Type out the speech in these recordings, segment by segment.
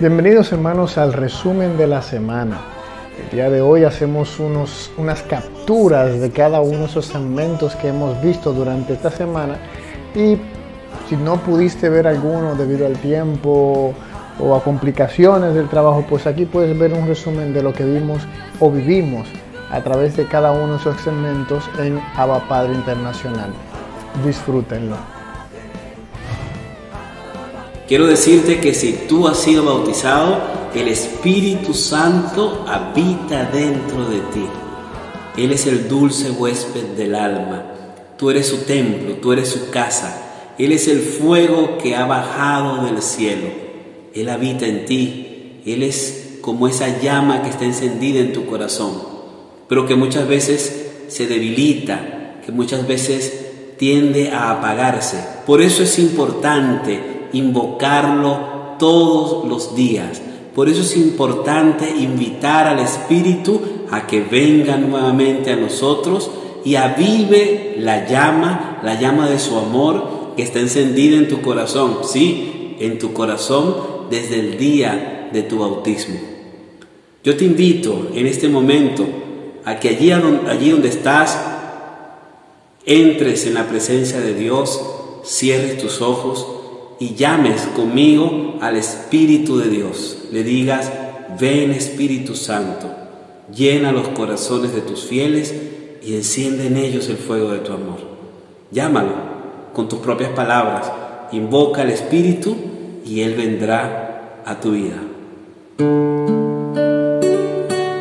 Bienvenidos hermanos al resumen de la semana. El día de hoy hacemos unas capturas de cada uno de esos segmentos que hemos visto durante esta semana, y si no pudiste ver alguno debido al tiempo o a complicaciones del trabajo, pues aquí puedes ver un resumen de lo que vimos o vivimos a través de cada uno de esos segmentos en Abba Padre Internacional. Disfrútenlo. Quiero decirte que si tú has sido bautizado, el Espíritu Santo habita dentro de ti. Él es el dulce huésped del alma. Tú eres su templo, tú eres su casa. Él es el fuego que ha bajado del cielo. Él habita en ti. Él es como esa llama que está encendida en tu corazón, pero que muchas veces se debilita, que muchas veces tiende a apagarse. Por eso es importante invocarlo todos los días. Por eso es importante invitar al Espíritu a que venga nuevamente a nosotros y avive la llama de su amor que está encendida en tu corazón. Sí, en tu corazón desde el día de tu bautismo. Yo te invito en este momento a que allí donde estás, entres en la presencia de Dios, cierres tus ojos y llames conmigo al Espíritu de Dios. Le digas: ven Espíritu Santo, llena los corazones de tus fieles y enciende en ellos el fuego de tu amor. Llámalo con tus propias palabras, invoca al Espíritu y Él vendrá a tu vida.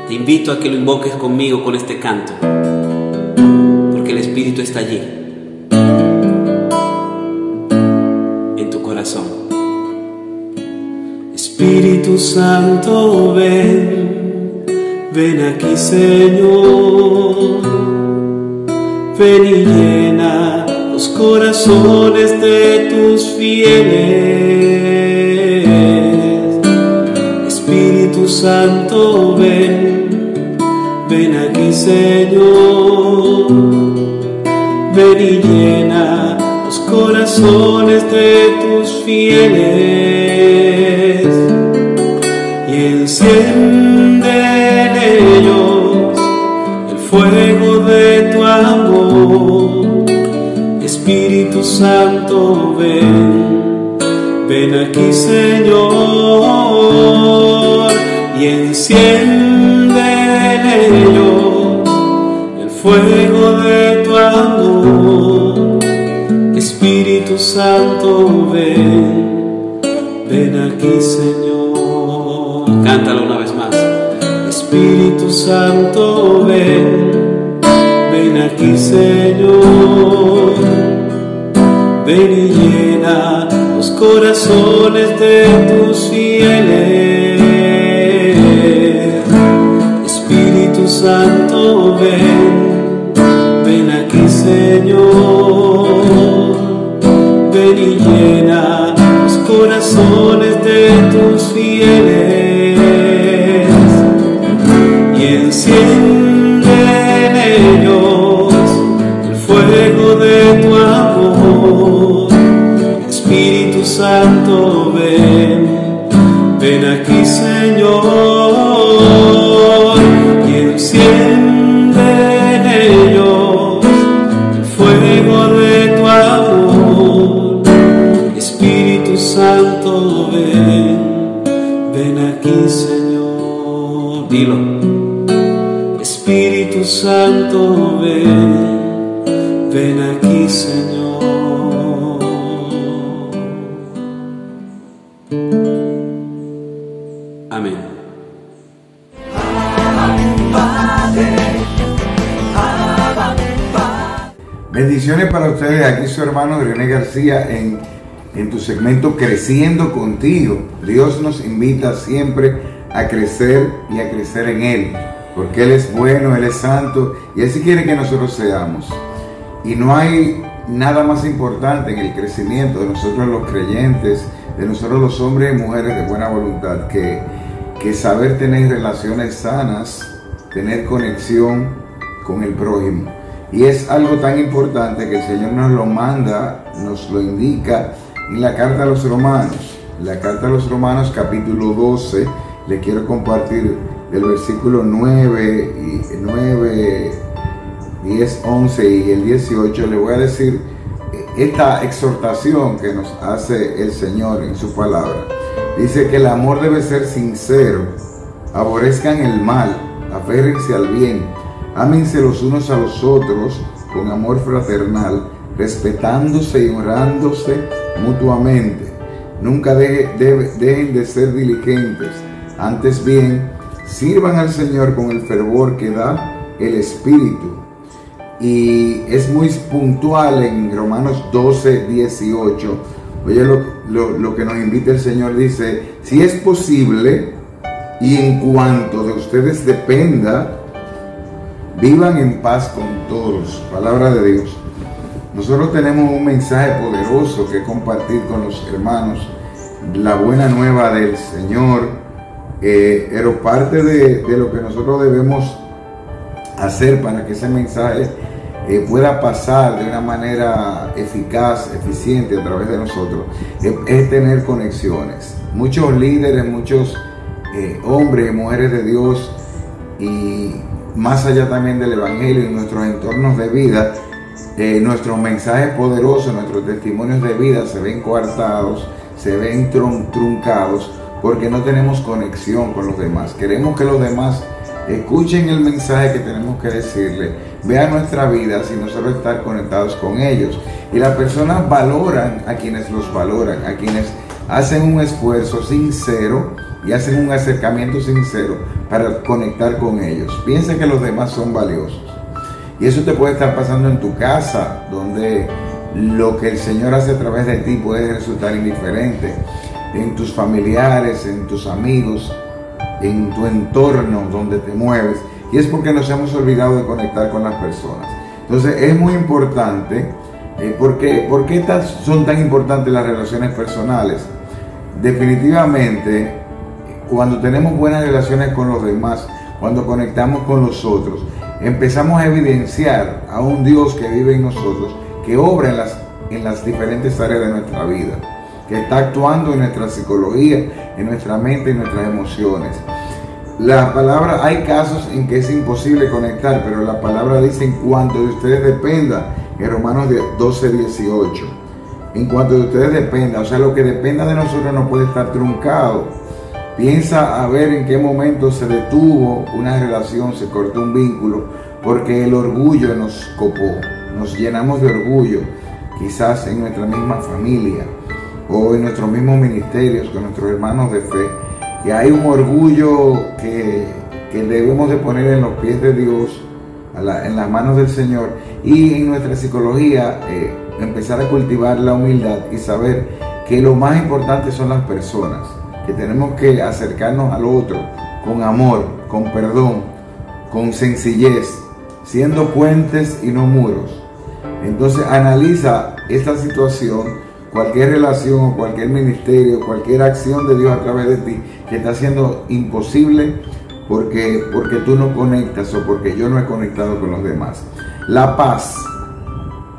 Te invito a que lo invoques conmigo con este canto, porque el Espíritu está allí, en tu corazón. Espíritu Santo, ven aquí, Señor, ven y llena los corazones de tus fieles. Espíritu Santo, ven aquí, Señor, ven y llena los corazones de tus fieles y enciende en ellos el fuego de tu amor. Espíritu Santo, ven aquí, Señor, y enciende en ellos el fuego de tu amor. Espíritu Santo, ven aquí, Señor. Cántalo una vez más. Espíritu Santo, ven aquí, Señor, ven y llena los corazones de tus fieles. Espíritu Santo, ven aquí, Señor, ven y llena los corazones de tus fieles y enciende en ellos el fuego de tu amor. Espíritu Santo, ven aquí, Señor, y enciende en ellos el fuego de tu amor. Espíritu Santo, ven aquí, Señor. Dilo. Espíritu Santo, ven aquí, Señor. Amén. Bendiciones para ustedes, aquí su hermano René García en tu segmento Creciendo Contigo. Dios nos invita siempre a crecer y a crecer en Él, porque Él es bueno, Él es santo y Él sí quiere que nosotros seamos. Y no hay nada más importante en el crecimiento de nosotros los creyentes, de nosotros los hombres y mujeres de buena voluntad, que saber tener relaciones sanas, tener conexión con el prójimo. Y es algo tan importante que el Señor nos lo manda, nos lo indica en la carta a los Romanos. la carta a los Romanos capítulo 12, le quiero compartir del versículo 9, 10, 11 y el 18, le voy a decir esta exhortación que nos hace el Señor en su palabra. Dice que el amor debe ser sincero, aborrezcan el mal, aférrense al bien, ámense los unos a los otros con amor fraternal, respetándose y honrándose mutuamente. Nunca dejen de ser diligentes, antes bien, sirvan al Señor con el fervor que da el Espíritu. Y es muy puntual en Romanos 12, 18. Oye lo que nos invita el Señor, dice: si es posible y en cuanto de ustedes dependa, vivan en paz con todos. Palabra de Dios. Nosotros tenemos un mensaje poderoso que compartir con los hermanos, la buena nueva del Señor, pero parte de lo que nosotros debemos hacer para que ese mensaje pueda pasar de una manera eficaz, eficiente a través de nosotros, es tener conexiones. Muchos líderes, muchos hombres y mujeres de Dios, y más allá también del Evangelio, en nuestros entornos de vida, nuestros mensajes poderosos, nuestros testimonios de vida se ven coartados, se ven truncados, porque no tenemos conexión con los demás. Queremos que los demás escuchen el mensaje que tenemos que decirle, vean nuestra vida sin nosotros estar conectados con ellos. Y las personas valoran a quienes los valoran, a quienes hacen un esfuerzo sincero y hacen un acercamiento sincero para conectar con ellos. Piensa que los demás son valiosos. Y eso te puede estar pasando en tu casa, donde lo que el Señor hace a través de ti puede resultar indiferente. En tus familiares, en tus amigos, en tu entorno donde te mueves. Y es porque nos hemos olvidado de conectar con las personas. Entonces es muy importante. ¿Por qué son tan importantes las relaciones personales? Definitivamente, cuando tenemos buenas relaciones con los demás, cuando conectamos con los otros, empezamos a evidenciar a un Dios que vive en nosotros, que obra en las diferentes áreas de nuestra vida, que está actuando en nuestra psicología, en nuestra mente y nuestras emociones. La palabra, hay casos en que es imposible conectar, pero la palabra dice: en cuanto de ustedes dependa, en Romanos 12, 18. En cuanto de ustedes dependa, o sea, lo que dependa de nosotros no puede estar truncado. Piensa a ver en qué momento se detuvo una relación, se cortó un vínculo, porque el orgullo nos copó. Nos llenamos de orgullo, quizás en nuestra misma familia o en nuestros mismos ministerios, con nuestros hermanos de fe. Y hay un orgullo que debemos de poner en los pies de Dios, en las manos del Señor, y en nuestra psicología empezar a cultivar la humildad y saber que lo más importante son las personas, que tenemos que acercarnos al otro con amor, con perdón, con sencillez, siendo puentes y no muros. Entonces analiza esta situación, cualquier relación o cualquier ministerio, cualquier acción de Dios a través de ti que está siendo imposible porque tú no conectas o porque yo no he conectado con los demás. La paz,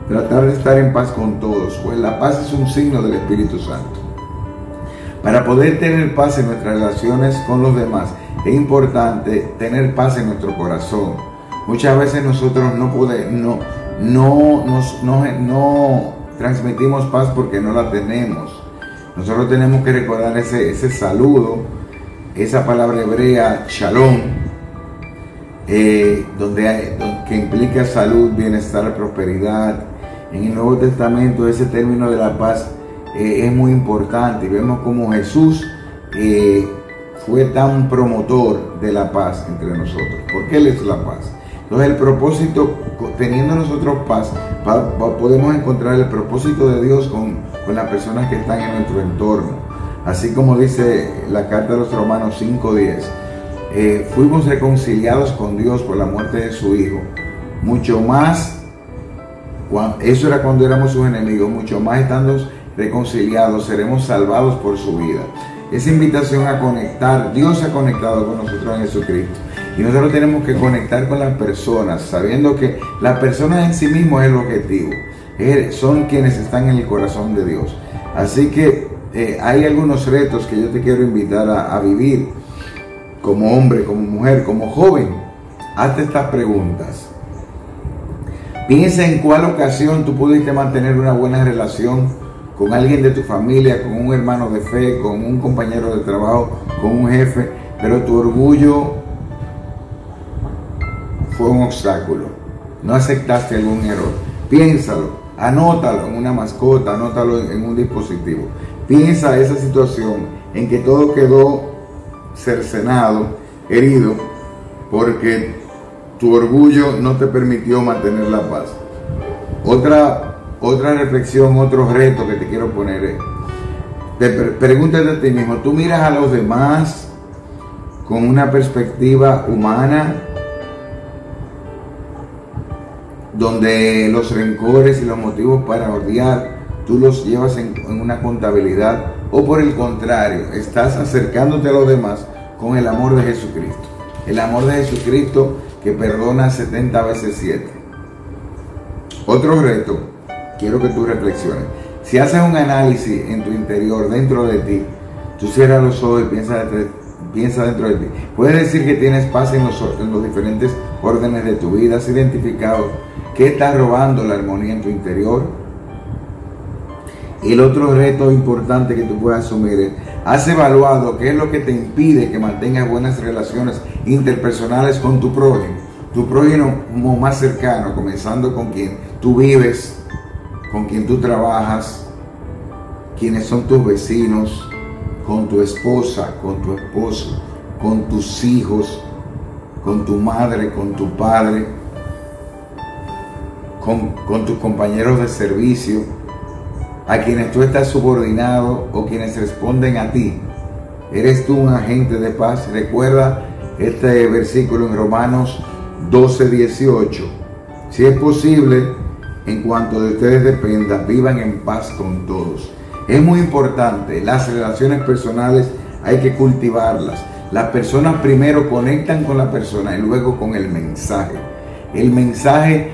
tratar de estar en paz con todos, pues la paz es un signo del Espíritu Santo. Para poder tener paz en nuestras relaciones con los demás, es importante tener paz en nuestro corazón. Muchas veces nosotros no transmitimos paz porque no la tenemos. Nosotros tenemos que recordar ese saludo, esa palabra hebrea, shalom, que implica salud, bienestar, prosperidad. En el Nuevo Testamento ese término de la paz es muy importante, y vemos como Jesús fue tan promotor de la paz entre nosotros, porque Él es la paz. Entonces el propósito, teniendo nosotros paz, podemos encontrar el propósito de Dios con las personas que están en nuestro entorno. Así como dice la carta de los Romanos 5:10, fuimos reconciliados con Dios por la muerte de su Hijo. Mucho más, eso era cuando éramos sus enemigos, mucho más estando reconciliados seremos salvados por su vida. Esa invitación a conectar, Dios ha conectado con nosotros en Jesucristo. Y nosotros tenemos que conectar con las personas, sabiendo que las personas en sí mismos es el objetivo. Son quienes están en el corazón de Dios. Así que hay algunos retos que yo te quiero invitar a vivir como hombre, como mujer, como joven. Hazte estas preguntas. Piensa en cuál ocasión tú pudiste mantener una buena relación con alguien de tu familia, con un hermano de fe, con un compañero de trabajo, con un jefe, pero tu orgullo fue un obstáculo. No aceptaste algún error. Piénsalo, anótalo en una mascota, anótalo en un dispositivo. Piensa esa situación en que todo quedó cercenado, herido, porque tu orgullo no te permitió mantener la paz. Otra reflexión, otro reto que te quiero poner es, pregúntate a ti mismo, ¿tú miras a los demás con una perspectiva humana, donde los rencores y los motivos para odiar tú los llevas en una contabilidad, o por el contrario, estás acercándote a los demás con el amor de Jesucristo? El amor de Jesucristo que perdona 70 veces 7. Otro reto, quiero que tú reflexiones. Si haces un análisis en tu interior, dentro de ti, tú cierras los ojos y piensa dentro de ti. Puedes decir que tienes paz en los diferentes órdenes de tu vida. ¿Has identificado qué está robando la armonía en tu interior? Y el otro reto importante que tú puedes asumir es, ¿has evaluado qué es lo que te impide que mantengas buenas relaciones interpersonales con tu prójimo más cercano, comenzando con quien tú vives, con quien tú trabajas, quienes son tus vecinos, con tu esposa, con tu esposo, con tus hijos, con tu madre, con tu padre, con tus compañeros de servicio, a quienes tú estás subordinado o quienes responden a ti? ¿Eres tú un agente de paz? Recuerda este versículo en Romanos 12:18. Si es posible, en cuanto de ustedes dependa, vivan en paz con todos. Es muy importante, las relaciones personales hay que cultivarlas. Las personas primero conectan con la persona y luego con el mensaje. El mensaje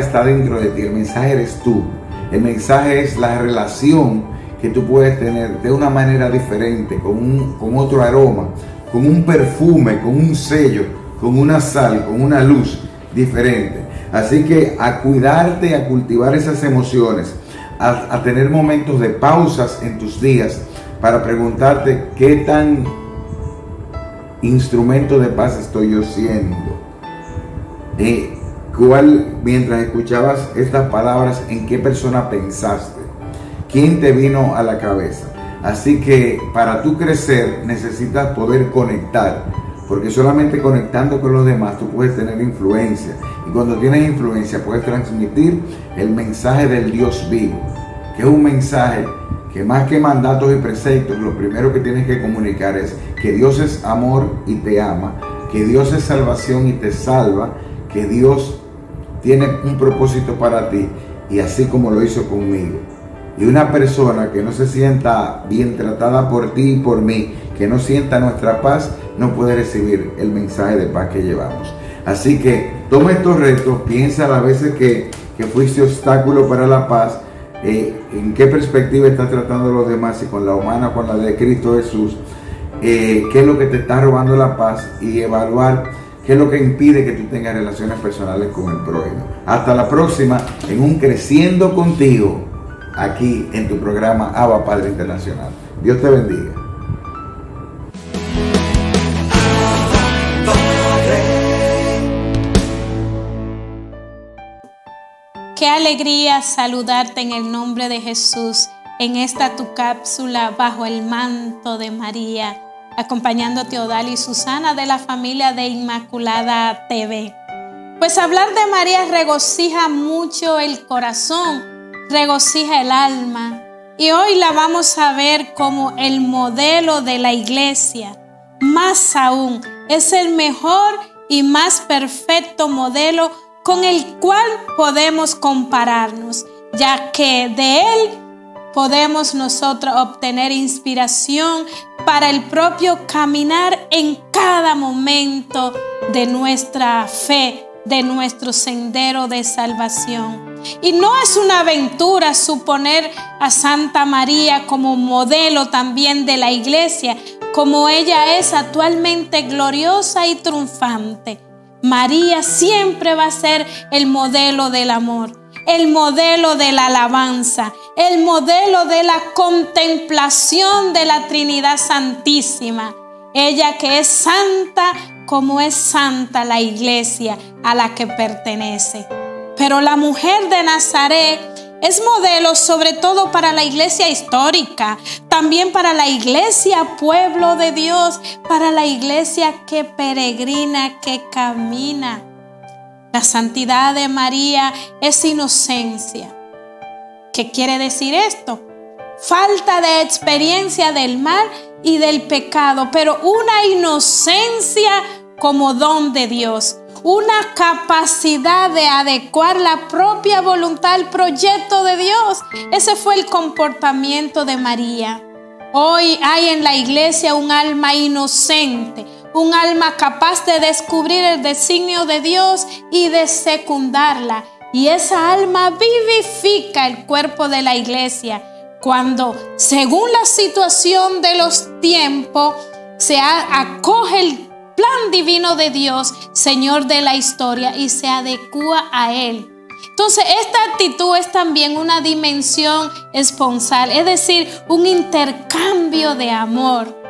está dentro de ti, el mensaje eres tú. El mensaje es la relación que tú puedes tener de una manera diferente, con otro aroma, con un perfume, con un sello, con una sal, con una luz diferente. Así que a cuidarte, a cultivar esas emociones, a tener momentos de pausas en tus días para preguntarte qué tan instrumento de paz estoy yo siendo. Mientras escuchabas estas palabras, ¿en qué persona pensaste? ¿Quién te vino a la cabeza? Así que para tú crecer necesitas poder conectar, porque solamente conectando con los demás tú puedes tener influencia, y cuando tienes influencia puedes transmitir el mensaje del Dios vivo, que es un mensaje que más que mandatos y preceptos, lo primero que tienes que comunicar es que Dios es amor y te ama, que Dios es salvación y te salva, que Dios tiene un propósito para ti, y así como lo hizo conmigo. Y una persona que no se sienta bien tratada por ti y por mí, que no sienta nuestra paz, no puede recibir el mensaje de paz que llevamos. Así que toma estos retos, piensa a las veces que fuiste obstáculo para la paz, en qué perspectiva estás tratando a los demás, si con la humana o con la de Cristo Jesús, qué es lo que te está robando la paz, y evaluar qué es lo que impide que tú tengas relaciones personales con el prójimo. Hasta la próxima en un Creciendo Contigo, aquí en tu programa Abba Padre Internacional. Dios te bendiga. Qué alegría saludarte en el nombre de Jesús en esta tu cápsula bajo el manto de María, acompañándote Odal y Susana de la familia de Inmaculada TV. Pues hablar de María regocija mucho el corazón, regocija el alma, y hoy la vamos a ver como el modelo de la iglesia. Más aún, es el mejor y más perfecto modelo con el cual podemos compararnos, ya que de él podemos nosotros obtener inspiración para el propio caminar en cada momento de nuestra fe, de nuestro sendero de salvación. Y no es una aventura suponer a Santa María como modelo también de la iglesia, como ella es actualmente gloriosa y triunfante. María siempre va a ser el modelo del amor, el modelo de la alabanza, el modelo de la contemplación de la Trinidad Santísima. Ella que es santa como es santa la iglesia a la que pertenece. Pero la mujer de Nazaret es modelo sobre todo para la iglesia histórica, también para la iglesia pueblo de Dios, para la iglesia que peregrina, que camina. La santidad de María es inocencia. ¿Qué quiere decir esto? Falta de experiencia del mal y del pecado, pero una inocencia como don de Dios, una capacidad de adecuar la propia voluntad al proyecto de Dios. Ese fue el comportamiento de María. Hoy hay en la iglesia un alma inocente, un alma capaz de descubrir el designio de Dios y de secundarla. Y esa alma vivifica el cuerpo de la iglesia cuando, según la situación de los tiempos, se acoge el plan divino de Dios, Señor de la historia, y se adecua a Él. Entonces, esta actitud es también una dimensión esponsal, es decir, un intercambio de amor.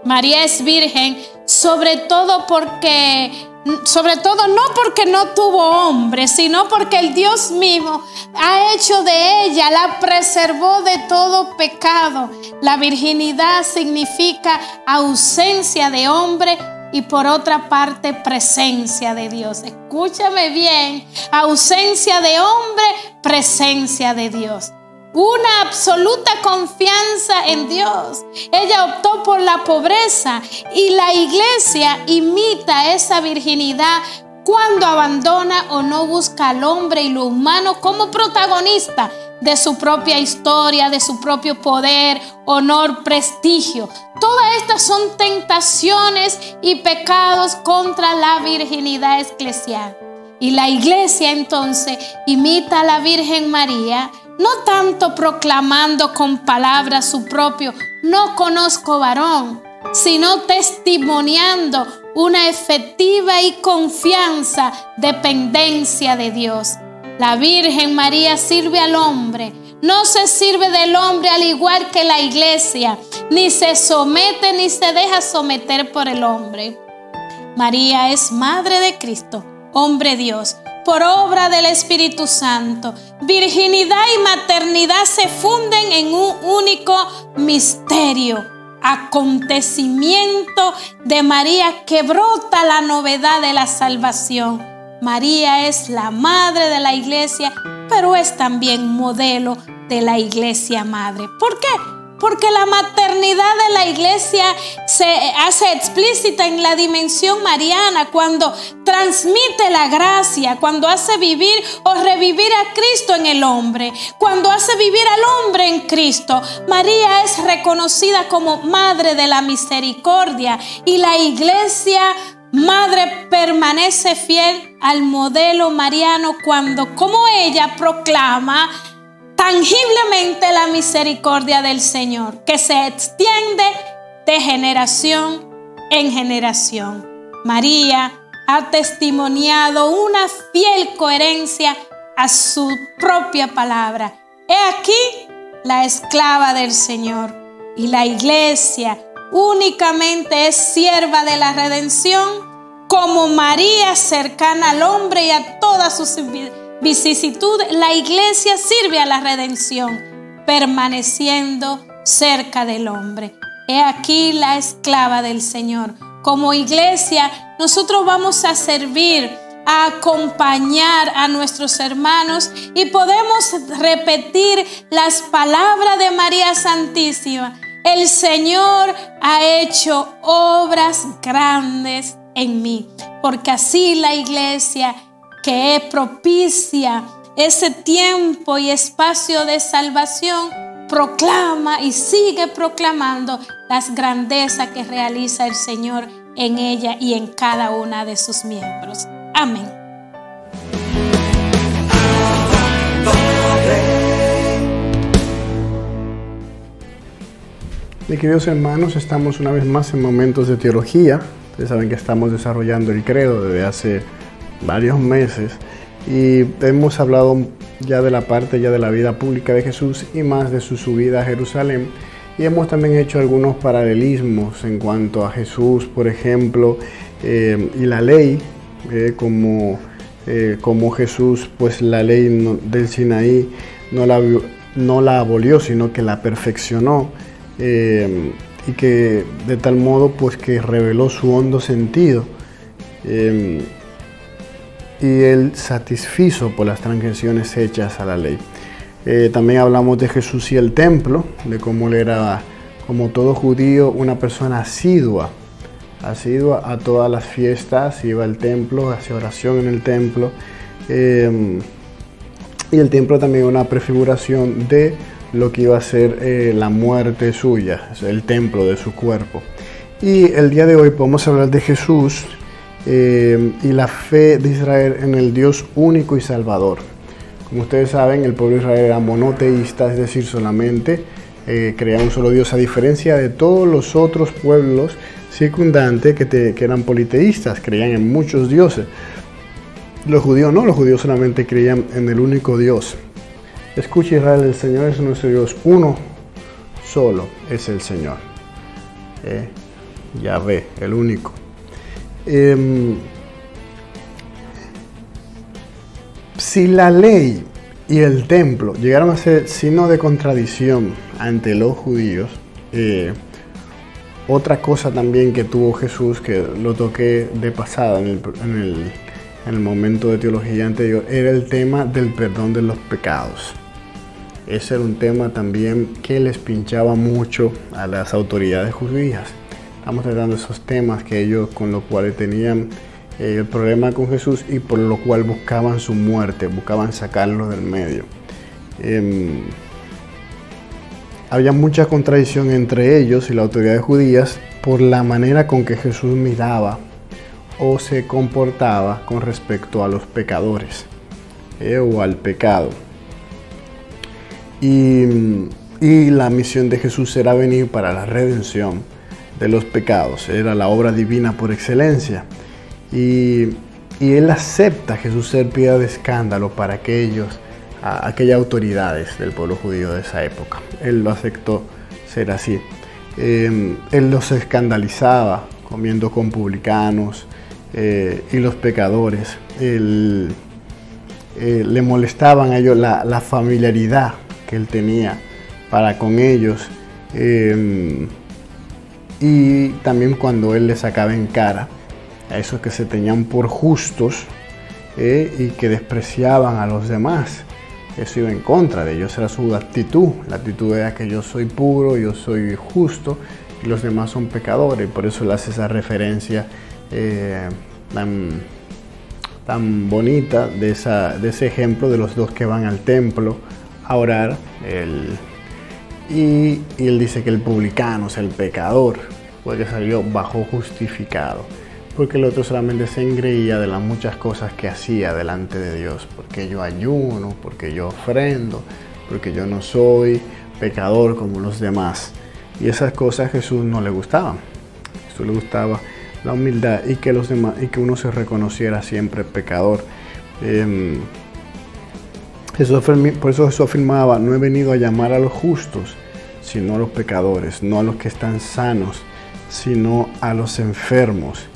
María es virgen, sobre todo no porque no tuvo hombre, sino porque el Dios mismo ha hecho de ella, la preservó de todo pecado. La virginidad significa ausencia de hombre y por otra parte presencia de Dios. Escúchame bien, ausencia de hombre, presencia de Dios. Una absoluta confianza en Dios. Ella optó por la pobreza y la iglesia imita esa virginidad cuando abandona o no busca al hombre y lo humano como protagonista de su propia historia, de su propio poder, honor, prestigio. Todas estas son tentaciones y pecados contra la virginidad eclesial. Y la iglesia entonces imita a la Virgen María, no tanto proclamando con palabras su propio "no conozco varón", sino testimoniando una efectiva y confianza dependencia de Dios. La Virgen María sirve al hombre, no se sirve del hombre al igual que la iglesia, ni se somete ni se deja someter por el hombre. María es Madre de Cristo, hombre Dios, por obra del Espíritu Santo. Virginidad y maternidad se funden en un único misterio, acontecimiento de María que brota la novedad de la salvación. María es la madre de la iglesia, pero es también modelo de la iglesia madre. ¿Por qué? Porque la maternidad de la iglesia se hace explícita en la dimensión mariana cuando transmite la gracia, cuando hace vivir o revivir a Cristo en el hombre, cuando hace vivir al hombre en Cristo. María es reconocida como Madre de la Misericordia y la iglesia madre permanece fiel al modelo mariano cuando, como ella, proclama tangiblemente la misericordia del Señor, que se extiende de generación en generación. María ha testimoniado una fiel coherencia a su propia palabra. He aquí la esclava del Señor. Y la iglesia únicamente es sierva de la redención, como María cercana al hombre y a todas sus vicisitud. La iglesia sirve a la redención, permaneciendo cerca del hombre. He aquí la esclava del Señor. Como iglesia, nosotros vamos a servir, a acompañar a nuestros hermanos y podemos repetir las palabras de María Santísima. El Señor ha hecho obras grandes en mí, porque así la iglesia que propicia ese tiempo y espacio de salvación, proclama y sigue proclamando las grandezas que realiza el Señor en ella y en cada una de sus miembros. Amén. Mis queridos hermanos, estamos una vez más en Momentos de Teología. Ustedes saben que estamos desarrollando el credo desde hace varios meses y hemos hablado ya de la parte de la vida pública de Jesús y más de su subida a Jerusalén, y hemos también hecho algunos paralelismos en cuanto a Jesús, por ejemplo, y la ley, como Jesús, pues la ley del Sinaí no la abolió, sino que la perfeccionó, y que de tal modo pues que reveló su hondo sentido, y él satisfizo por las transgresiones hechas a la ley. También hablamos de Jesús y el templo, de cómo él era, como todo judío, una persona asidua a todas las fiestas, iba al templo, hacía oración en el templo, y el templo también una prefiguración de lo que iba a ser la muerte suya, el templo de su cuerpo. Y el día de hoy podemos hablar de Jesús y la fe de Israel en el Dios único y salvador. Como ustedes saben, el pueblo de Israel era monoteísta, es decir, solamente creía un solo Dios, a diferencia de todos los otros pueblos circundantes que eran politeístas, creían en muchos dioses. Los judíos no, los judíos solamente creían en el único Dios. Escucha, Israel, el Señor es nuestro Dios, uno solo es el Señor. Yahvé, el único. Si la ley y el templo llegaron a ser signo de contradicción ante los judíos, otra cosa también que tuvo Jesús, que lo toqué de pasada en el momento de teología anterior, era el tema del perdón de los pecados. Ese era un tema también que les pinchaba mucho a las autoridades judías. Estamos tratando esos temas que ellos, con los cuales tenían el problema con Jesús y por lo cual buscaban su muerte, buscaban sacarlo del medio. Había mucha contradicción entre ellos y las autoridades judías por la manera con que Jesús miraba o se comportaba con respecto a los pecadores o al pecado. Y la misión de Jesús era venir para la redención de los pecados, era la obra divina por excelencia. Y él acepta, Jesús, ser piedra de escándalo para aquellas autoridades del pueblo judío de esa época. Él lo aceptó ser así. Él los escandalizaba comiendo con publicanos y los pecadores. Le molestaban a ellos la familiaridad que él tenía para con ellos, y también cuando él les sacaba en cara a esos que se tenían por justos y que despreciaban a los demás. Eso iba en contra de ellos, era su actitud. La actitud era que yo soy puro, yo soy justo y los demás son pecadores. Por eso él hace esa referencia tan bonita de ese ejemplo de los dos que van al templo a orar. Y él dice que el publicano, o sea, el pecador, fue que salió bajo justificado, porque el otro solamente se engreía de las muchas cosas que hacía delante de Dios, porque yo ayuno, porque yo ofrendo, porque yo no soy pecador como los demás. Y esas cosas a Jesús no le gustaban. A Jesús le gustaba la humildad y que los demás, y que uno se reconociera siempre pecador. Por eso Jesús afirmaba: no he venido a llamar a los justos, sino a los pecadores, no a los que están sanos, sino a los enfermos.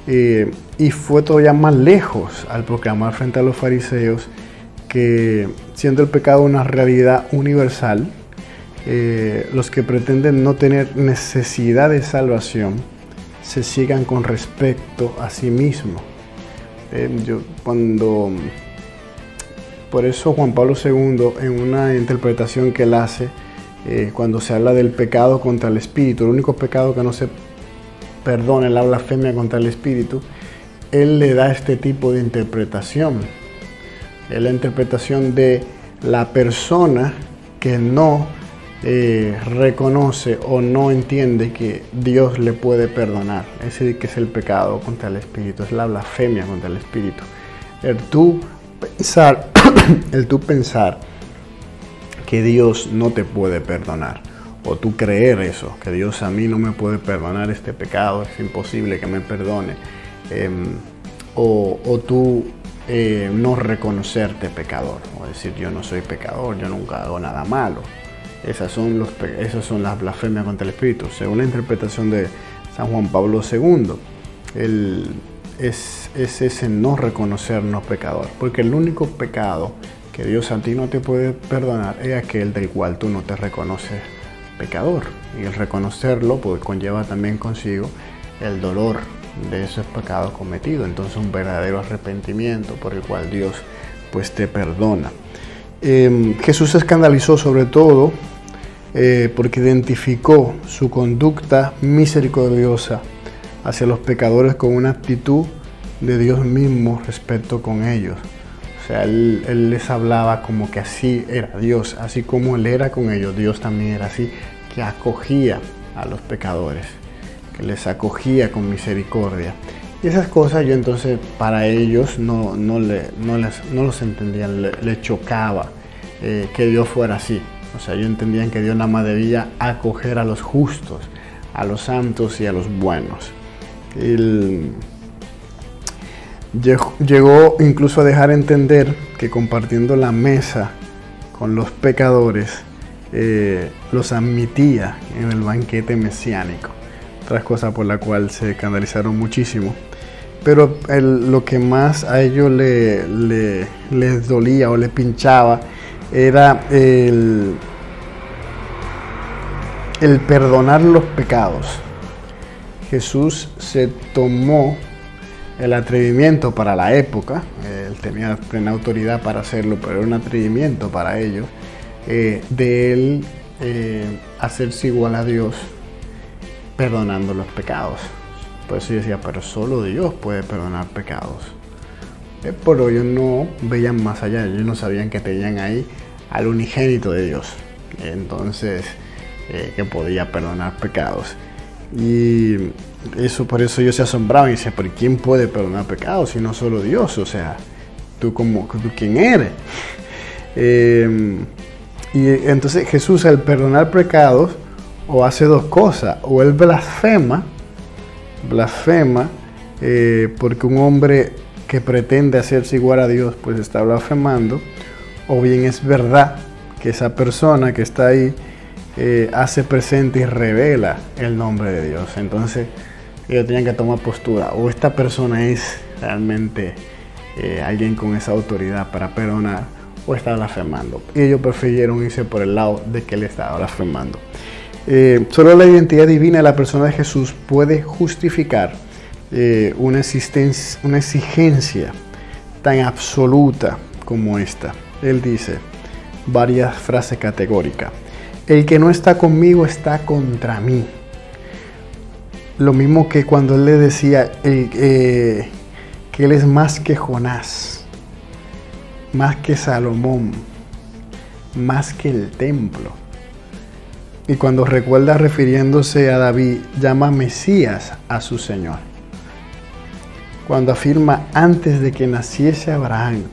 Y fue todavía más lejos al proclamar frente a los fariseos que, siendo el pecado una realidad universal, los que pretenden no tener necesidad de salvación se sigan con respecto a sí mismos. Por eso Juan Pablo II, en una interpretación que él hace, cuando se habla del pecado contra el Espíritu, el único pecado que no se perdona es la blasfemia contra el Espíritu, él le da este tipo de interpretación. Es la interpretación de la persona que no reconoce o no entiende que Dios le puede perdonar. Ese que es el pecado contra el Espíritu, es la blasfemia contra el Espíritu. El tú pensar que Dios no te puede perdonar o tú creer eso, que Dios a mí no me puede perdonar este pecado, es imposible que me perdone, o tú no reconocerte pecador, o decir yo no soy pecador, yo nunca hago nada malo. Esas son las blasfemias contra el Espíritu, según la interpretación de San Juan Pablo II. Es ese no reconocernos pecador, porque el único pecado que Dios a ti no te puede perdonar es aquel del cual tú no te reconoces pecador, y el reconocerlo pues conlleva también consigo el dolor de esos pecados cometidos, entonces un verdadero arrepentimiento por el cual Dios pues te perdona. Jesús se escandalizó sobre todo porque identificó su conducta misericordiosa hacia los pecadores con una actitud de Dios mismo respecto con ellos. O sea, él les hablaba como que así era Dios, así como Él era con ellos, Dios también era así, que acogía a los pecadores, que les acogía con misericordia. Y esas cosas yo entonces para ellos no los entendían, le chocaba que Dios fuera así. O sea, ellos entendían que Dios nada más debía acoger a los justos, a los santos y a los buenos. Él llegó incluso a dejar entender que compartiendo la mesa con los pecadores los admitía en el banquete mesiánico. Otra cosa por la cual se escandalizaron muchísimo. Pero lo que más a ellos les dolía o les pinchaba era el perdonar los pecados. Jesús se tomó el atrevimiento para la época, él tenía plena autoridad para hacerlo, pero era un atrevimiento para ellos, de él hacerse igual a Dios perdonando los pecados. Por eso yo decía, pero solo Dios puede perdonar pecados. Pero ellos no veían más allá, ellos no sabían que tenían ahí al unigénito de Dios, entonces que podía perdonar pecados. Y eso, por eso ellos se asombraban y decían, pero ¿quién puede perdonar pecados si no solo Dios? O sea, ¿tú quién eres? Y entonces Jesús, al perdonar pecados, o hace dos cosas, o él blasfema porque un hombre que pretende hacerse igual a Dios pues está blasfemando, o bien es verdad que esa persona que está ahí hace presente y revela el nombre de Dios. Entonces ellos tenían que tomar postura, o esta persona es realmente alguien con esa autoridad para perdonar, o está blasfemando. Y ellos prefirieron irse por el lado de que él estaba blasfemando. Solo la identidad divina de la persona de Jesús puede justificar una exigencia tan absoluta como esta. Él dice varias frases categóricas. El que no está conmigo está contra mí. Lo mismo que cuando él le decía que él es más que Jonás, más que Salomón, más que el templo. Y cuando recuerda, refiriéndose a David, llama Mesías a su Señor. Cuando afirma, antes de que naciese Abraham,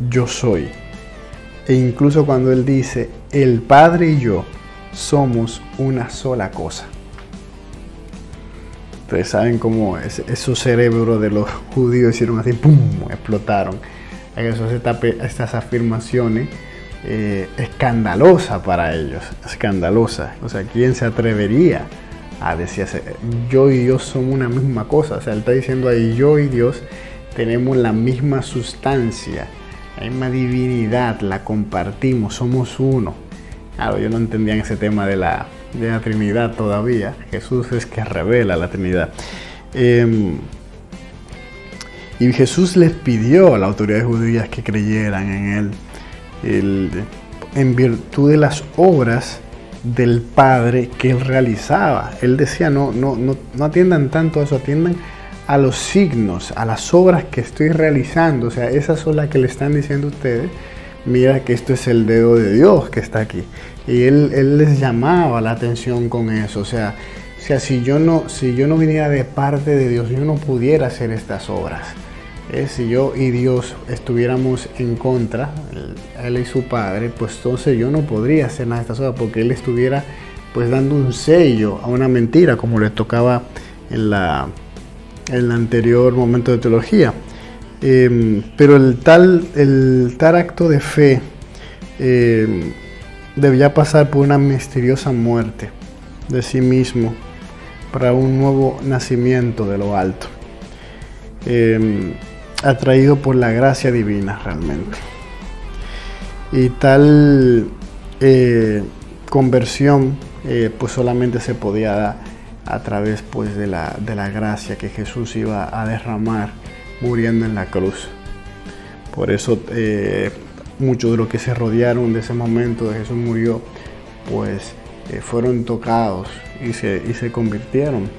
yo soy. E incluso cuando él dice, el Padre y yo somos una sola cosa. Ustedes saben cómo esos cerebros de los judíos hicieron así, ¡pum!, explotaron. Eso estas afirmaciones escandalosa para ellos, escandalosa. O sea, ¿quién se atrevería a decir yo y Dios son una misma cosa? O sea, él está diciendo ahí, yo y Dios tenemos la misma sustancia, la misma divinidad, la compartimos, somos uno. Claro, ellos no entendían ese tema de la Trinidad todavía. Jesús es que revela la Trinidad. Y Jesús les pidió a las autoridades judías que creyeran en él, en virtud de las obras del Padre que él realizaba. Él decía, no atiendan tanto a eso, atiendan a los signos, a las obras que estoy realizando. O sea, esas son las que le están diciendo a ustedes, mira que esto es el dedo de Dios que está aquí. Y él les llamaba la atención con eso. O sea, si yo no viniera de parte de Dios, yo no pudiera hacer estas obras. Si yo y Dios estuviéramos en contra, él y su Padre, pues entonces yo no podría hacer nada de estas obras, porque él estuviera pues dando un sello a una mentira, como le tocaba en el anterior momento de teología. Pero el tal acto de fe debía pasar por una misteriosa muerte de sí mismo para un nuevo nacimiento de lo alto, atraído por la gracia divina realmente. Y tal conversión pues solamente se podía dar a través pues de la gracia que Jesús iba a derramar muriendo en la cruz. Por eso muchos de los que se rodearon de ese momento de Jesús murió, pues fueron tocados y se convirtieron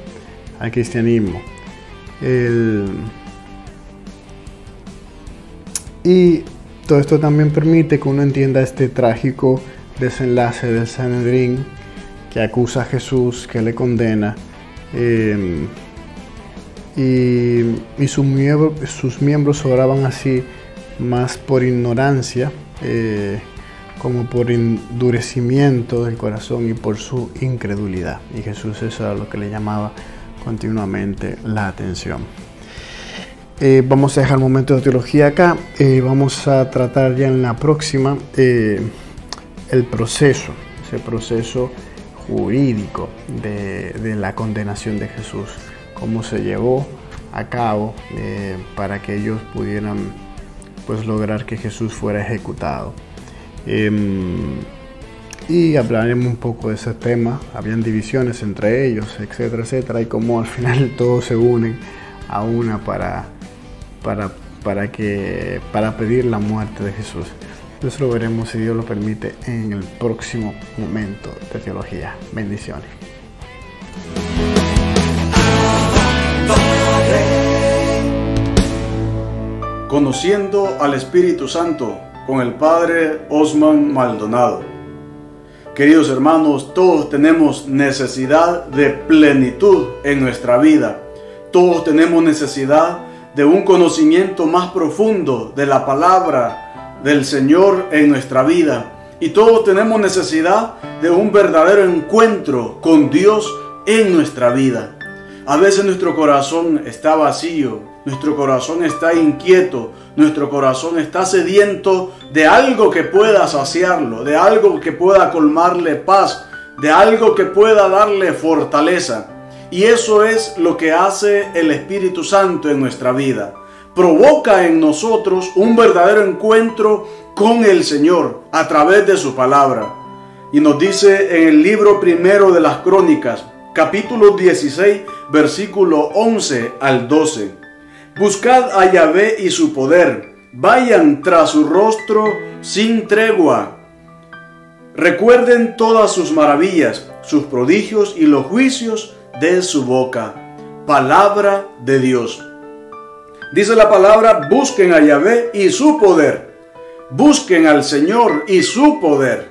al cristianismo. Y todo esto también permite que uno entienda este trágico desenlace del Sanedrín, que acusa a Jesús, que le condena, y sus miembros oraban así más por ignorancia, como por endurecimiento del corazón y por su incredulidad. Y Jesús eso era lo que le llamaba continuamente la atención. Vamos a dejar el momento de teología acá. Vamos a tratar ya en la próxima el proceso, ese proceso jurídico de la condenación de Jesús, cómo se llevó a cabo para que ellos pudieran pues lograr que Jesús fuera ejecutado. Y hablaremos un poco de ese tema. Habían divisiones entre ellos, etcétera, etcétera, y cómo al final todos se unen a una para pedir la muerte de Jesús. Eso lo veremos, si Dios lo permite, en el próximo momento de teología. Bendiciones. Conociendo al Espíritu Santo, con el Padre Osman Maldonado. Queridos hermanos, todos tenemos necesidad de plenitud en nuestra vida. Todos tenemos necesidad de un conocimiento más profundo de la palabra del Señor en nuestra vida. Y todos tenemos necesidad de un verdadero encuentro con Dios en nuestra vida. A veces nuestro corazón está vacío, nuestro corazón está inquieto, nuestro corazón está sediento de algo que pueda saciarlo, de algo que pueda colmarle paz, de algo que pueda darle fortaleza. Y eso es lo que hace el Espíritu Santo en nuestra vida. Provoca en nosotros un verdadero encuentro con el Señor a través de su palabra. Y nos dice en el libro primero de las Crónicas, capítulo 16, versículo 11 al 12. Buscad a Yahvé y su poder, vayan tras su rostro sin tregua. Recuerden todas sus maravillas, sus prodigios y los juicios de su boca. Palabra de Dios. Dice la palabra, busquen a Yahvé y su poder. Busquen al Señor y su poder.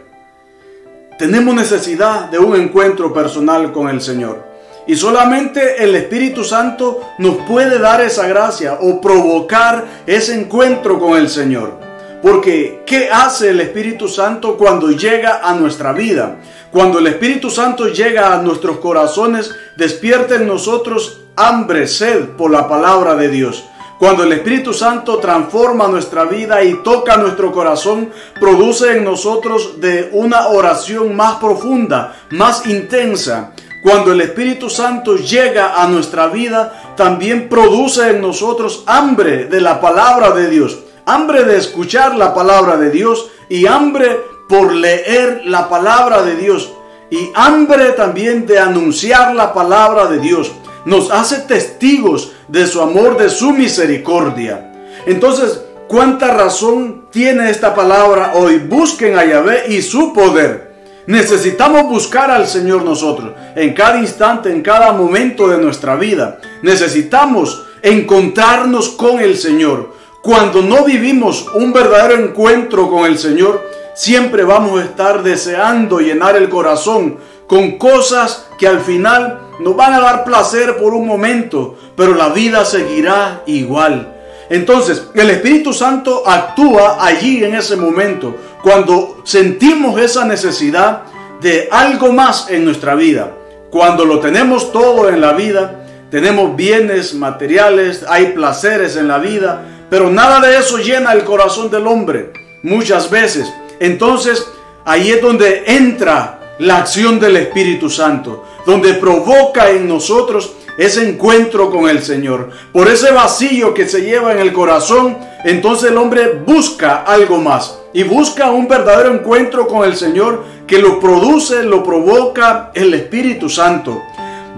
Tenemos necesidad de un encuentro personal con el Señor. Y solamente el Espíritu Santo nos puede dar esa gracia o provocar ese encuentro con el Señor. Porque, ¿qué hace el Espíritu Santo cuando llega a nuestra vida? Cuando el Espíritu Santo llega a nuestros corazones, despierta en nosotros hambre, sed por la palabra de Dios. Cuando el Espíritu Santo transforma nuestra vida y toca nuestro corazón, produce en nosotros de una oración más profunda, más intensa. Cuando el Espíritu Santo llega a nuestra vida, también produce en nosotros hambre de la palabra de Dios, hambre de escuchar la palabra de Dios y hambre por leer la palabra de Dios y hambre también de anunciar la palabra de Dios. Nos hace testigos de su amor, de su misericordia. Entonces, ¿cuánta razón tiene esta palabra hoy? Busquen a Yahvé y su poder. Necesitamos buscar al Señor nosotros, en cada instante, en cada momento de nuestra vida. Necesitamos encontrarnos con el Señor. Cuando no vivimos un verdadero encuentro con el Señor, siempre vamos a estar deseando llenar el corazón con cosas que al final nos van a dar placer por un momento, pero la vida seguirá igual. Entonces, el Espíritu Santo actúa allí en ese momento. Cuando sentimos esa necesidad de algo más en nuestra vida. Cuando lo tenemos todo en la vida, tenemos bienes materiales, hay placeres en la vida, pero nada de eso llena el corazón del hombre muchas veces. Entonces ahí es donde entra la acción del Espíritu Santo, donde provoca en nosotros ese encuentro con el Señor. Por ese vacío que se lleva en el corazón, entonces el hombre busca algo más y busca un verdadero encuentro con el Señor, que lo produce, lo provoca el Espíritu Santo.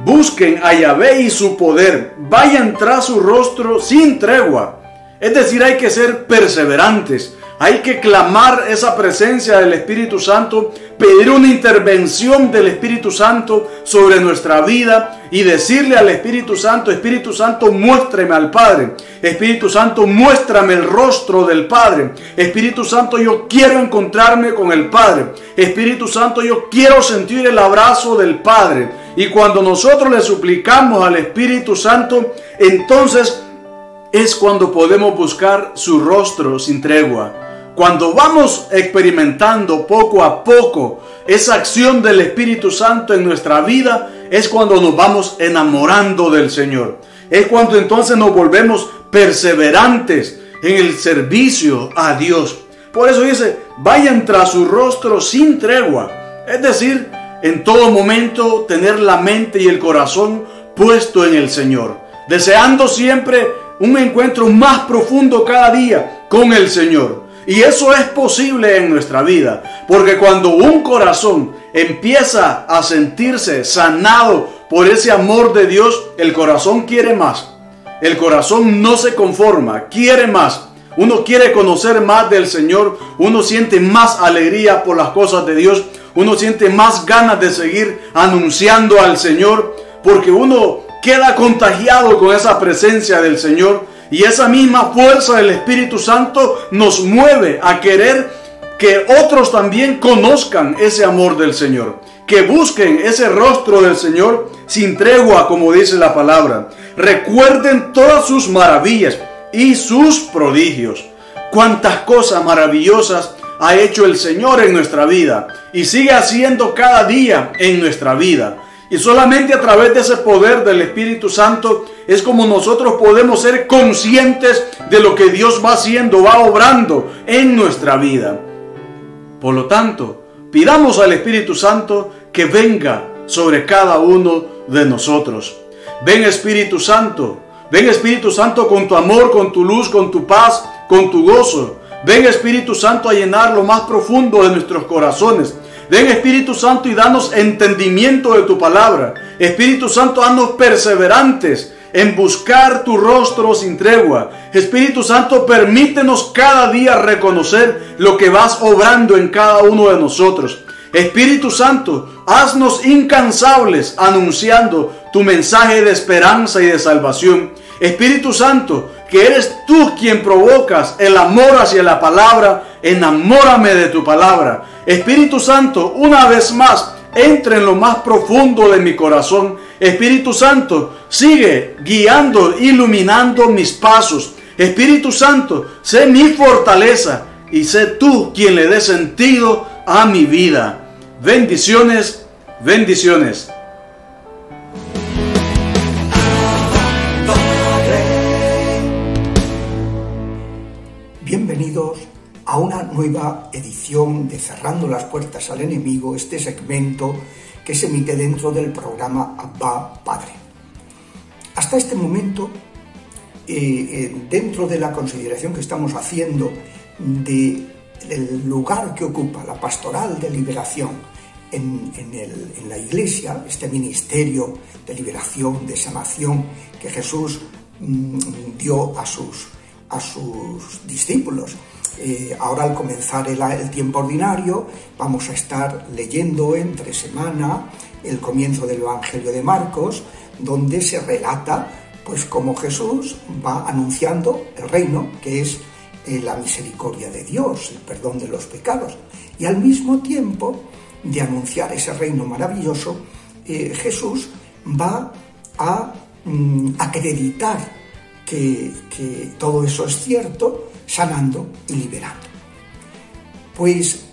Busquen a Yahvé y su poder, vayan tras su rostro sin tregua. Es decir, hay que ser perseverantes, hay que clamar esa presencia del Espíritu Santo, pedir una intervención del Espíritu Santo sobre nuestra vida y decirle al Espíritu Santo, muéstrame al Padre. Espíritu Santo, muéstrame el rostro del Padre. Espíritu Santo, yo quiero encontrarme con el Padre. Espíritu Santo, yo quiero sentir el abrazo del Padre. Y cuando nosotros le suplicamos al Espíritu Santo, entonces es cuando podemos buscar su rostro sin tregua. Cuando vamos experimentando poco a poco esa acción del Espíritu Santo en nuestra vida, es cuando nos vamos enamorando del Señor. Es cuando entonces nos volvemos perseverantes en el servicio a Dios. Por eso dice, vayan tras su rostro sin tregua. Es decir, en todo momento tener la mente y el corazón puesto en el Señor, deseando siempre un encuentro más profundo cada día con el Señor. Y eso es posible en nuestra vida, porque cuando un corazón empieza a sentirse sanado por ese amor de Dios, el corazón quiere más. El corazón no se conforma, quiere más. Uno quiere conocer más del Señor, uno siente más alegría por las cosas de Dios, uno siente más ganas de seguir anunciando al Señor, porque uno queda contagiado con esa presencia del Señor. Y esa misma fuerza del Espíritu Santo nos mueve a querer que otros también conozcan ese amor del Señor, que busquen ese rostro del Señor sin tregua, como dice la palabra. Recuerden todas sus maravillas y sus prodigios. Cuántas cosas maravillosas ha hecho el Señor en nuestra vida y sigue haciendo cada día en nuestra vida. Y solamente a través de ese poder del Espíritu Santo es como nosotros podemos ser conscientes de lo que Dios va haciendo, va obrando en nuestra vida. Por lo tanto, pidamos al Espíritu Santo que venga sobre cada uno de nosotros. Ven Espíritu Santo con tu amor, con tu luz, con tu paz, con tu gozo. Ven Espíritu Santo a llenar lo más profundo de nuestros corazones. Ven Espíritu Santo y danos entendimiento de tu palabra. Espíritu Santo, haznos perseverantes en buscar tu rostro sin tregua. Espíritu Santo, permítenos cada día reconocer lo que vas obrando en cada uno de nosotros. Espíritu Santo, haznos incansables anunciando tu mensaje de esperanza y de salvación. Espíritu Santo, que eres tú quien provocas el amor hacia la palabra, enamórame de tu palabra. Espíritu Santo, una vez más, entra en lo más profundo de mi corazón. Espíritu Santo, sigue guiando, iluminando mis pasos. Espíritu Santo, sé mi fortaleza y sé tú quien le dé sentido a mi vida. Bendiciones, bendiciones. Bienvenidos a una nueva edición de Cerrando las Puertas al Enemigo, este segmento que se emite dentro del programa Abba Padre. Hasta este momento, dentro de la consideración que estamos haciendo del lugar que ocupa la pastoral de liberación en la Iglesia, este ministerio de liberación, de sanación que Jesús dio a sus discípulos. Ahora, al comenzar el tiempo ordinario, vamos a estar leyendo entre semana el comienzo del Evangelio de Marcos, donde se relata pues cómo Jesús va anunciando el reino, que es la misericordia de Dios, el perdón de los pecados. Y al mismo tiempo de anunciar ese reino maravilloso, Jesús va a acreditar que todo eso es cierto, sanando y liberando. Pues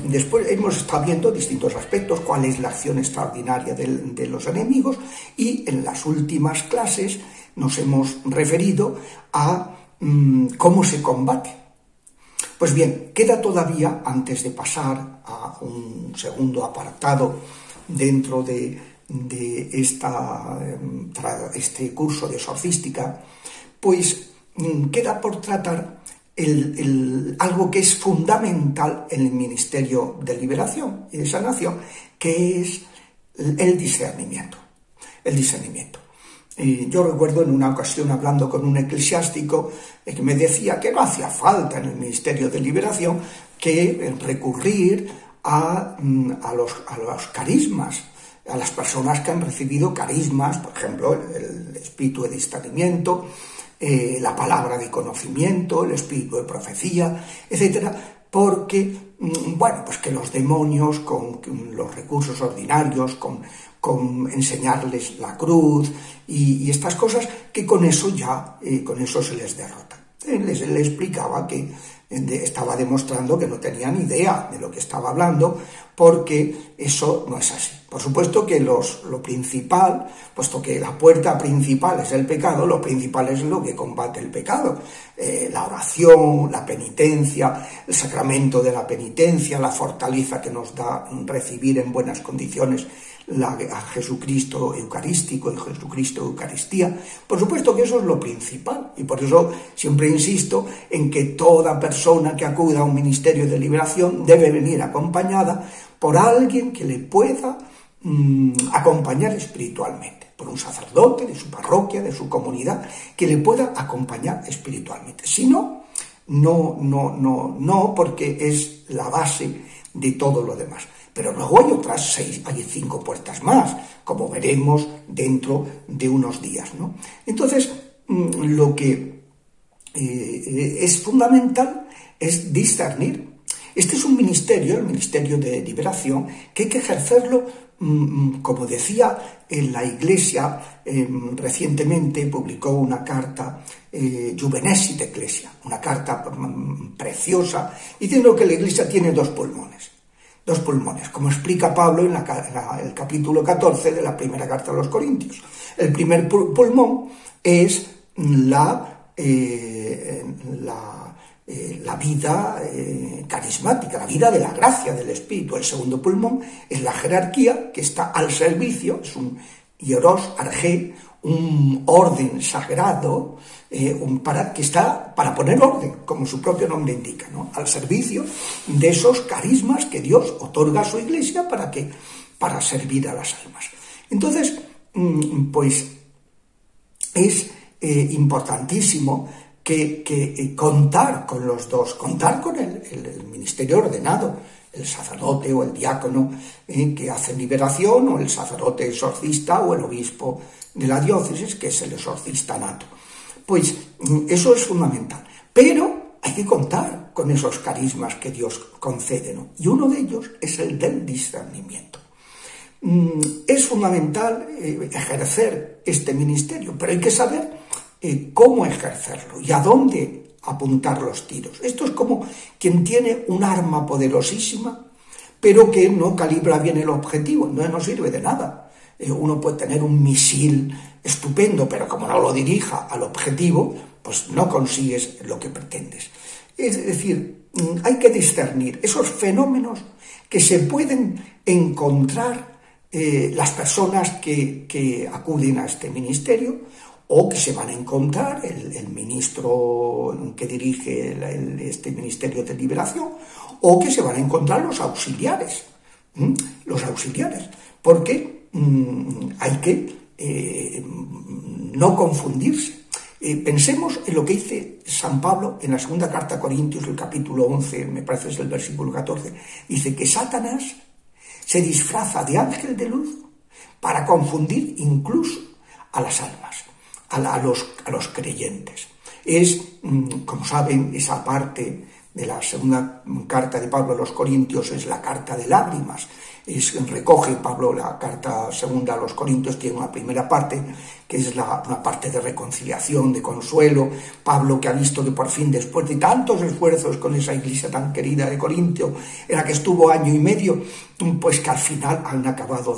después hemos estado viendo distintos aspectos, cuál es la acción extraordinaria de los enemigos, y en las últimas clases nos hemos referido a cómo se combate. Pues bien, queda todavía, antes de pasar a un segundo apartado dentro de este curso de exorcística, pues queda por tratar algo que es fundamental en el ministerio de liberación y de sanación, que es el discernimiento. El discernimiento. Yo recuerdo en una ocasión hablando con un eclesiástico que me decía que no hacía falta en el ministerio de liberación que recurrir a los carismas, a las personas que han recibido carismas, por ejemplo, el espíritu de discernimiento, la palabra de conocimiento, el espíritu de profecía, etcétera, porque, bueno, pues que los demonios con los recursos ordinarios, con enseñarles la cruz y estas cosas, que con eso se les derrota. Él le explicaba que estaba demostrando que no tenía ni idea de lo que estaba hablando, porque eso no es así. Por supuesto que lo principal, puesto que la puerta principal es el pecado, lo principal es lo que combate el pecado. La oración, la penitencia, el sacramento de la penitencia, la fortaleza que nos da recibir en buenas condiciones a Jesucristo eucarístico y Jesucristo Eucaristía. Por supuesto que eso es lo principal, y por eso siempre insisto en que toda persona que acuda a un ministerio de liberación debe venir acompañada por alguien que le pueda acompañar espiritualmente, por un sacerdote de su parroquia, de su comunidad, que le pueda acompañar espiritualmente. Si no, porque es la base de todo lo demás. Pero luego hay 5 puertas más, como veremos dentro de unos días, ¿no? Entonces, lo que es fundamental es discernir. Este es un ministerio, el ministerio de liberación, que hay que ejercerlo, como decía en la Iglesia, recientemente publicó una carta, Juvenesit Ecclesia, una carta preciosa, diciendo que la Iglesia tiene 2 pulmones. 2 pulmones, como explica Pablo en el capítulo 14 de la primera carta a los Corintios. El primer pulmón es la vida carismática, la vida de la gracia del Espíritu. El segundo pulmón es la jerarquía, que está al servicio, es un hieros argé, un orden sagrado, que está para poner orden, como su propio nombre indica, ¿no? Al servicio de esos carismas que Dios otorga a su Iglesia para servir a las almas. Entonces, pues es importantísimo que contar con los dos, contar con el ministerio ordenado, el sacerdote o el diácono que hace liberación, o el sacerdote exorcista o el obispo de la diócesis, que es el exorcista nato. Pues eso es fundamental. Pero hay que contar con esos carismas que Dios concede, ¿no? Y uno de ellos es el del discernimiento. Es fundamental ejercer este ministerio, pero hay que saber cómo ejercerlo y a dónde apuntar los tiros. Esto es como quien tiene un arma poderosísima, pero que no calibra bien el objetivo, no sirve de nada. Uno puede tener un misil estupendo, pero como no lo dirija al objetivo, pues no consigues lo que pretendes. Es decir, hay que discernir esos fenómenos que se pueden encontrar las personas que acuden a este ministerio, o que se van a encontrar el ministro que dirige este ministerio de liberación, o que se van a encontrar los auxiliares, porque hay que no confundirse. Pensemos en lo que dice San Pablo en la segunda carta a Corintios, el capítulo 11, me parece es el versículo 14, dice que Satanás se disfraza de ángel de luz para confundir incluso a las almas, a los creyentes. Es, como saben, esa parte de la segunda carta de Pablo a los Corintios es la carta de lágrimas, Recoge Pablo la carta segunda a los Corintios, tiene una primera parte que es una parte de reconciliación, de consuelo. Pablo, que ha visto que por fin, después de tantos esfuerzos con esa iglesia tan querida de Corintio, en la que estuvo año y medio, pues que al final han acabado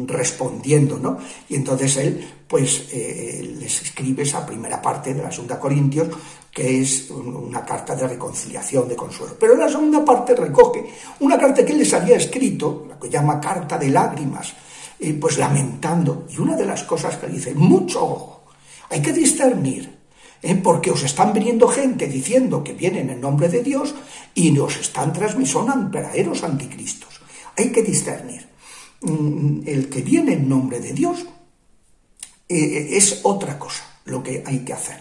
respondiendo, ¿no? Y entonces él pues les escribe esa primera parte de la segunda Corintios, que es una carta de reconciliación, de consuelo. Pero en la segunda parte recoge una carta que él les había escrito, la que llama carta de lágrimas, pues lamentando. Y una de las cosas que dice, mucho ojo, hay que discernir, porque os están viniendo gente diciendo que vienen en nombre de Dios y os están son verdaderos anticristos. Hay que discernir. El que viene en nombre de Dios es otra cosa lo que hay que hacer.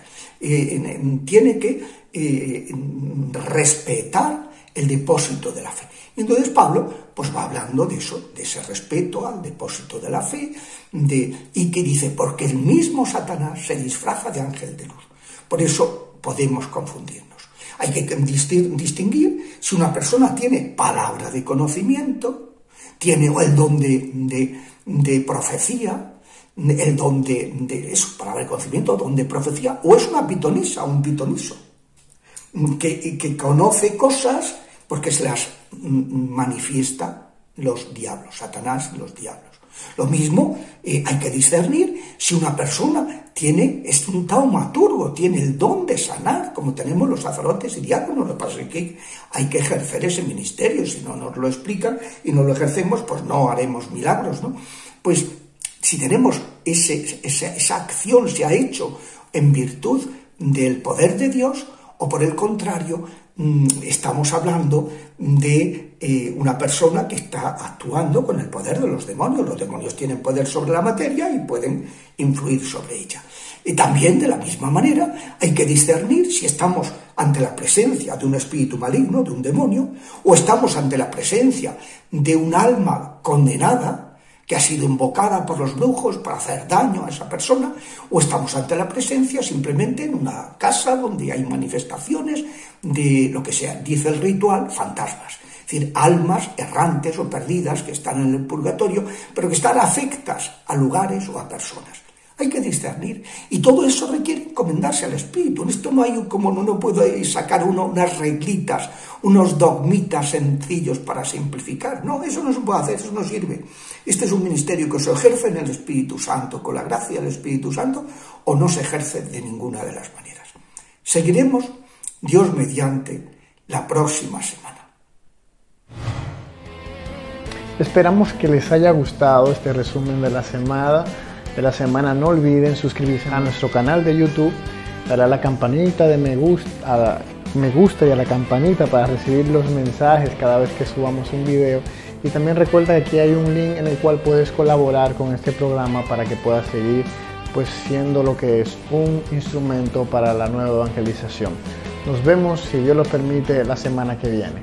Tiene que respetar el depósito de la fe. Entonces Pablo pues va hablando de eso, de ese respeto al depósito de la fe, y que dice, porque el mismo Satanás se disfraza de ángel de luz. Por eso podemos confundirnos. Hay que distinguir si una persona tiene palabra de conocimiento, tiene el don de profecía, el don de eso, palabra de conocimiento, don de profecía, o es una pitonisa, un pitoniso, que conoce cosas porque se las manifiesta los diablos, Satanás y los diablos. Lo mismo hay que discernir si una persona es un taumaturgo, tiene el don de sanar, como tenemos los sacerdotes y diáconos. Lo que pasa es que hay que ejercer ese ministerio. Si no nos lo explican y no lo ejercemos, pues no haremos milagros, ¿no? Pues si tenemos esa acción se ha hecho en virtud del poder de Dios, o por el contrario, estamos hablando de una persona que está actuando con el poder de los demonios. Los demonios tienen poder sobre la materia y pueden influir sobre ella. Y también, de la misma manera, hay que discernir si estamos ante la presencia de un espíritu maligno, de un demonio, o estamos ante la presencia de un alma condenada que ha sido invocada por los brujos para hacer daño a esa persona, o estamos ante la presencia simplemente en una casa donde hay manifestaciones de lo que sea, dice el ritual, fantasmas. Es decir, almas errantes o perdidas que están en el purgatorio, pero que están afectas a lugares o a personas. Hay que discernir. Y todo eso requiere encomendarse al Espíritu. En esto no hay, como no puedo sacar unas reglitas, unos dogmitas sencillos para simplificar. No, eso no se puede hacer, eso no sirve. Este es un ministerio que se ejerce en el Espíritu Santo, con la gracia del Espíritu Santo, o no se ejerce de ninguna de las maneras. Seguiremos, Dios mediante, la próxima semana. Esperamos que les haya gustado este resumen de la semana. No olviden suscribirse a nuestro canal de YouTube, darle a la campanita de me gusta y a la campanita para recibir los mensajes cada vez que subamos un video. Y también recuerda que aquí hay un link en el cual puedes colaborar con este programa para que puedas seguir pues siendo lo que es un instrumento para la nueva evangelización. Nos vemos, si Dios lo permite, la semana que viene.